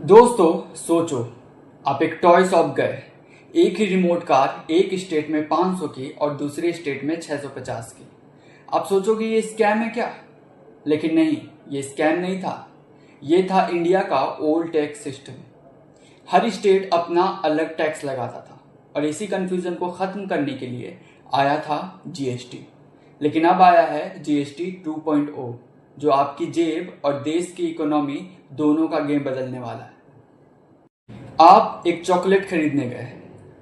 दोस्तों सोचो, आप एक टॉय शॉप गए। एक ही रिमोट कार एक स्टेट में 500 की और दूसरे स्टेट में 650 की। आप सोचोगे ये स्कैम है क्या? लेकिन नहीं, ये स्कैम नहीं था। ये था इंडिया का ओल्ड टैक्स सिस्टम। हर स्टेट अपना अलग टैक्स लगाता था और इसी कंफ्यूजन को खत्म करने के लिए आया था जीएसटी। लेकिन अब आया है जीएसटी 2.0, जो आपकी जेब और देश की इकोनॉमी दोनों का गेम बदलने वाला है। आप एक चॉकलेट खरीदने गए।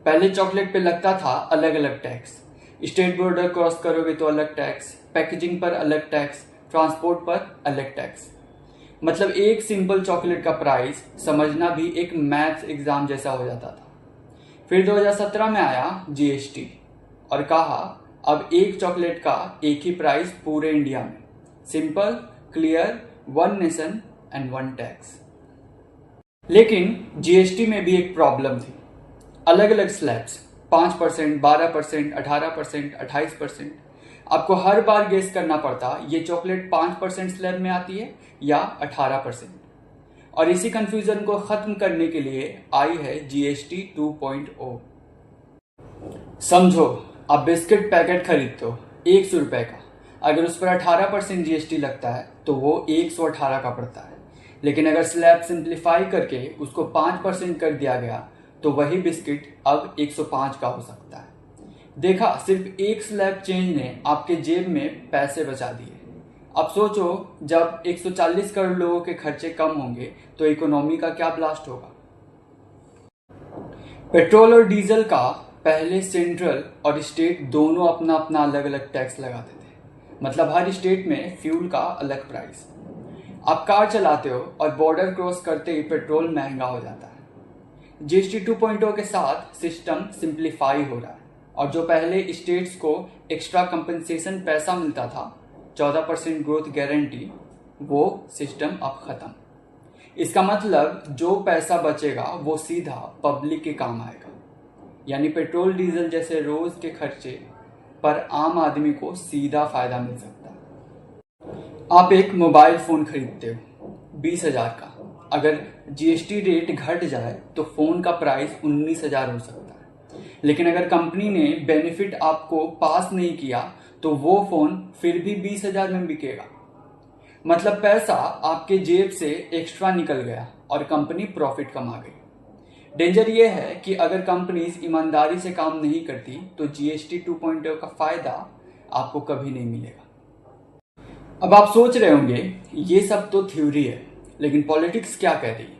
पहले चॉकलेट पे लगता था अलग अलग टैक्स। स्टेट बॉर्डर क्रॉस करोगे तो अलग टैक्स, पैकेजिंग पर अलग टैक्स, ट्रांसपोर्ट पर अलग टैक्स। मतलब एक सिंपल चॉकलेट का प्राइस समझना भी एक मैथ्स एग्जाम जैसा हो जाता था। फिर 2017 में आया जीएसटी और कहा अब एक चॉकलेट का एक ही प्राइस पूरे इंडिया में। Simple, clear, one nation and one tax. लेकिन जीएसटी में भी एक प्रॉब्लम थी। अलग अलग स्लैब्स, 5%, 12%, 18%, 28%। आपको हर बार गेस करना पड़ता ये चॉकलेट 5% स्लैब में आती है या 18%। और इसी कंफ्यूजन को खत्म करने के लिए आई है जीएसटी 2.0। समझो, आप बिस्किट पैकेट खरीदते हो 100 रुपए का। अगर उस पर 18% जीएसटी लगता है तो वो 118 का पड़ता है। लेकिन अगर स्लैब सिंप्लीफाई करके उसको 5% कर दिया गया तो वही बिस्किट अब 105 का हो सकता है। देखा, सिर्फ एक स्लैब चेंज ने आपके जेब में पैसे बचा दिए। अब सोचो, जब 140 करोड़ लोगों के खर्चे कम होंगे तो इकोनॉमी का क्या ब्लास्ट होगा। पेट्रोल और डीजल का पहले सेंट्रल और स्टेट दोनों अपना अपना अलग अलग टैक्स लगाते थे। मतलब हर स्टेट में फ्यूल का अलग प्राइस। आप कार चलाते हो और बॉर्डर क्रॉस करते ही पेट्रोल महंगा हो जाता है। जीएसटी 2.0 के साथ सिस्टम सिंप्लीफाई हो रहा है और जो पहले स्टेट्स को एक्स्ट्रा कंपनसेशन पैसा मिलता था, 14% ग्रोथ गारंटी, वो सिस्टम अब खत्म। इसका मतलब जो पैसा बचेगा वो सीधा पब्लिक के काम आएगा। यानी पेट्रोल डीजल जैसे रोज के खर्चे पर आम आदमी को सीधा फायदा मिल सकता है। आप एक मोबाइल फोन खरीदते हो 20,000 का। अगर जीएसटी रेट घट जाए तो फोन का प्राइस 19,000 हो सकता है। लेकिन अगर कंपनी ने बेनिफिट आपको पास नहीं किया तो वो फोन फिर भी 20,000 में बिकेगा। मतलब पैसा आपके जेब से एक्स्ट्रा निकल गया और कंपनी प्रॉफिट कमा गई। डेंजर ये है कि अगर कंपनीज ईमानदारी से काम नहीं करती तो जीएसटी 2.0 का फायदा आपको कभी नहीं मिलेगा। अब आप सोच रहे होंगे ये सब तो थ्योरी है, लेकिन पॉलिटिक्स क्या कहती है।